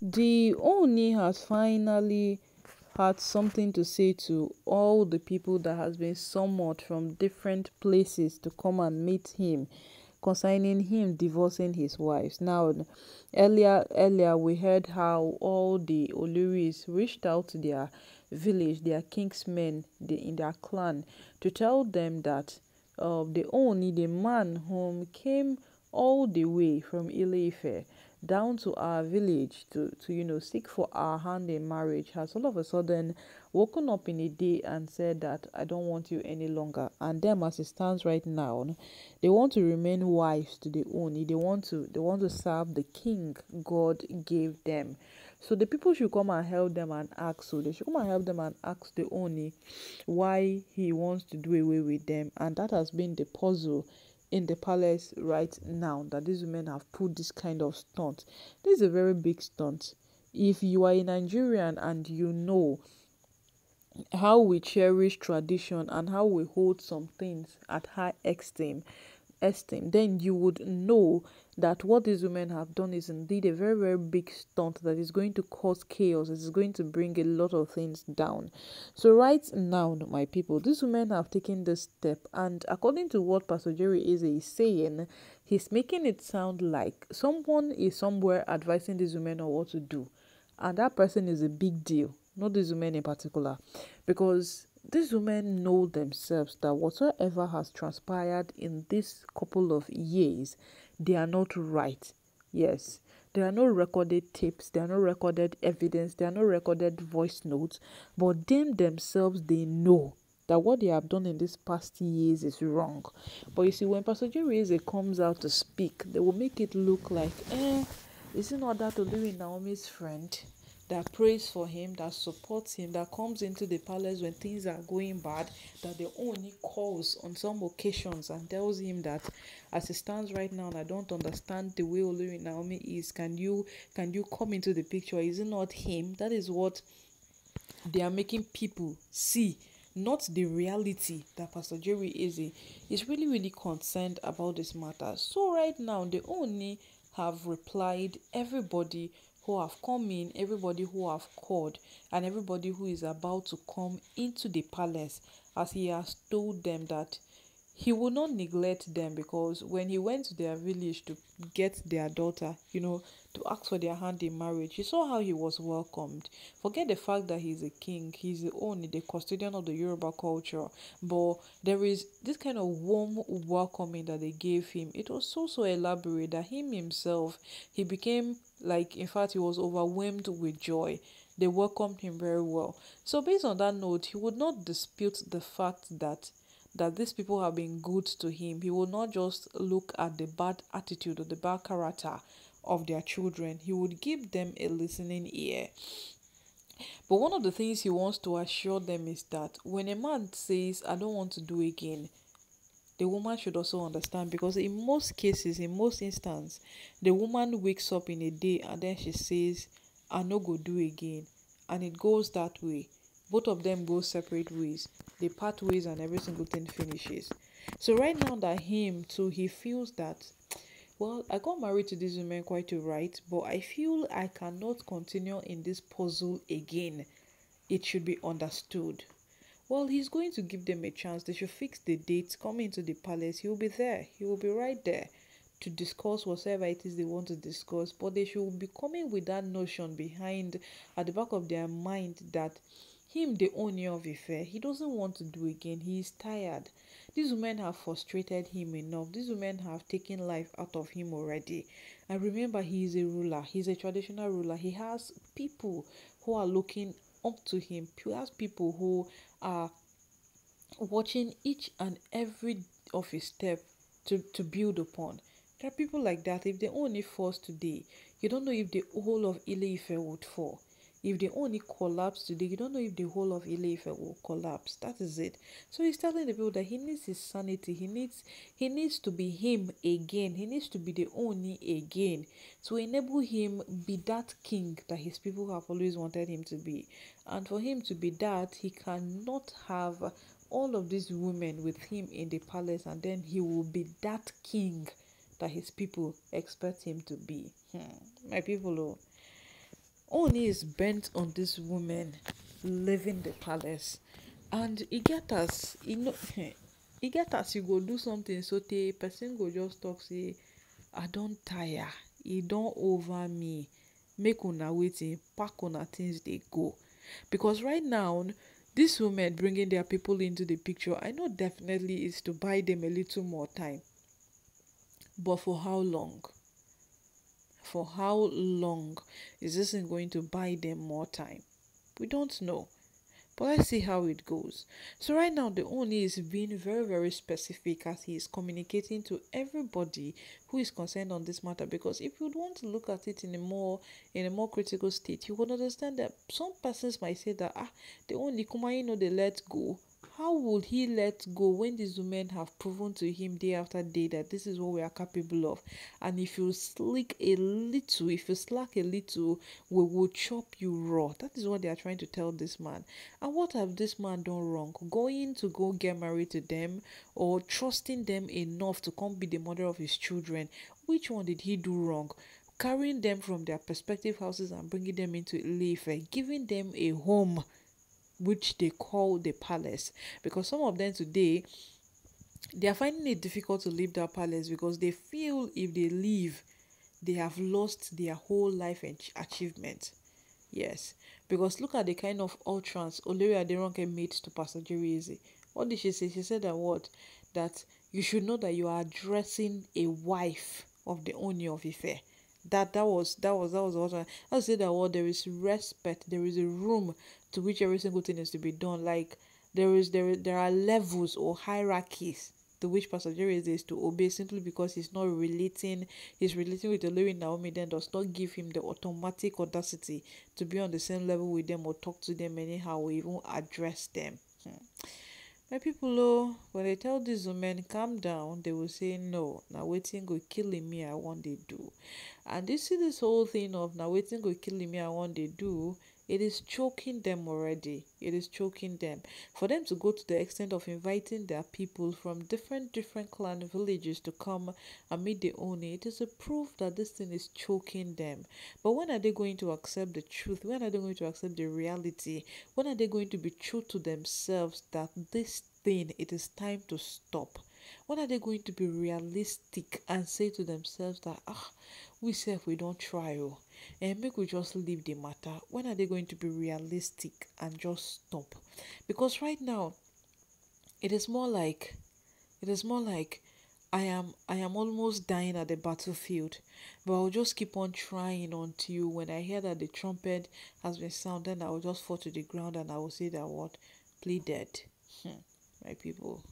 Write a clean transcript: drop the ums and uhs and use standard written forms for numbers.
The Oni has finally had something to say to all the people that has been summoned from different places to come and meet him concerning him divorcing his wives. Now, earlier we heard how all the Oloris reached out to their village, their kingsmen in their clan, to tell them that the Oni, the man whom came all the way from Ile-Ife down to our village to seek for our hand in marriage, has all of a sudden woken up in a day and said that I don't want you any longer. And them, as it stands right now, they want to remain wives to the Oni. They want to serve the king God gave them. So the people should come and help them and ask. So they should come and help them and ask the Oni why he wants to do away with them. And that has been the puzzle in the palace right now, that these women have put this kind of stunt. This is a very big stunt. If you are a Nigerian and you know how we cherish tradition and how we hold some things at high esteem, then you would know that what these women have done is indeed a very, very big stunt that is going to cause chaos. It is going to bring a lot of things down. So right now, my people, these women have taken this step, and according to what Pastor Jerry is saying, he's making it sound like someone is somewhere advising these women on what to do, and that person is a big deal, not these women in particular, because these women know themselves that whatsoever has transpired in this couple of years, they are not right. Yes, there are no recorded tapes, there are no recorded evidence, there are no recorded voice notes, but them themselves, they know that what they have done in these past years is wrong. But you see, when Pastor Jerry comes out to speak, they will make it look like, is it not that Olori Naomi's friend that prays for him, that supports him, that comes into the palace when things are going bad, that the only calls on some occasions and tells him that as it stands right now, I don't understand the way Olori Naomi is. Can you come into the picture? Is it not him? That is what they are making people see, not the reality that Pastor Jerry is really, really concerned about this matter. So right now, they only have replied everybody who have come in, everybody who have called, and everybody who is about to come into the palace, as he has told them that he will not neglect them, because when he went to their village to get their daughter, to ask for their hand in marriage, he saw how he was welcomed. Forget the fact that he's a king, he's the only the custodian of the Yoruba culture, but there is this kind of warm welcoming that they gave him. It was so elaborate that him himself, he became like, in fact, he was overwhelmed with joy. They welcomed him very well. So based on that note, he would not dispute the fact that these people have been good to him. He will not just look at the bad attitude or the bad character of their children. He would give them a listening ear. But one of the things he wants to assure them is that when a man says, I don't want to do again, the woman should also understand, because in most cases, in most instances, the woman wakes up in a day and then she says, I no go do again. And it goes that way. Both of them go separate ways. They part ways and every single thing finishes. So right now that him too, he feels that, well, I got married to this woman quite right, but I feel I cannot continue in this puzzle again. It should be understood. Well, he's going to give them a chance. They should fix the dates, come into the palace. He will be there. He will be right there to discuss whatever it is they want to discuss. But they should be coming with that notion behind, at the back of their mind, that him, the owner of Ife, he doesn't want to do again. He is tired. These women have frustrated him enough. These women have taken life out of him already. And remember, he is a ruler. He's a traditional ruler. He has people who are looking up to him. He has people who are watching each and every of his step to build upon. There are people like that. If they only falls today, you don't know if the whole of Ile-Ife would fall. If they only collapse today, you don't know if the whole of Ile-Ife will collapse. That is it. So he's telling the people that he needs his sanity. He needs to be him again. He needs to be the Ooni again, to enable him be that king that his people have always wanted him to be. And for him to be that, he cannot have all of these women with him in the palace, and then he will be that king that his people expect him to be. My people, oh, Ooni is bent on this woman leaving the palace, and e get as e no e get as you go do something sotey person go just talk say I don tire, e don over me, make una wetin pack una things dey go. Because right now dis women bringing their people into the picture, I know definitely is to buy them a little more time, but for how long? For how long is this thing going to buy them more time? We don't know. But let's see how it goes. So right now, the Ooni is being very, very specific as he is communicating to everybody who is concerned on this matter. Because if you want to look at it in a more critical state, you would understand that some persons might say that the Ooni Kuma, they let go. How would he let go when these women have proven to him day after day that this is what we are capable of? And if you slack a little, we will chop you raw. That is what they are trying to tell this man. And what have this man done wrong? Going to go get married to them, or trusting them enough to come be the mother of his children? Which one did he do wrong? Carrying them from their respective houses and bringing them into Ife, giving them a home which they call the palace. Because some of them today, they are finding it difficult to leave that palace because they feel if they leave, they have lost their whole life and achievement. Yes, because look at the kind of utterance Olori Aderonke made to Pastor Jerry. What did she say? She said that what? That you should know that you are addressing a wife of the Ooni of Ife. That was what I say, that what there is respect, there is a room to which every single thing is to be done. Like there are levels or hierarchies to which Pastor Jerry is to obey, simply because he's relating with Olori Naomi, then does not give him the automatic audacity to be on the same level with them or talk to them anyhow or even address them. My people, oh, when they tell these women calm down, they will say no. Now waiting go killing me, I want they do. And you see this whole thing of now waiting go killing me, I want they do. It is choking them already. It is choking them. For them to go to the extent of inviting their people from different clan villages to come and meet the Ooni, it is a proof that this thing is choking them. But when are they going to accept the truth? When are they going to accept the reality? When are they going to be true to themselves that this thing, it is time to stop? When are they going to be realistic and say to themselves that we self we don't try and make we just leave the matter? When are they going to be realistic and just stop? Because right now it is more like I am almost dying at the battlefield, but I'll just keep on trying until when I hear that the trumpet has been sounded, I will just fall to the ground and I will say that what pleaded. My people.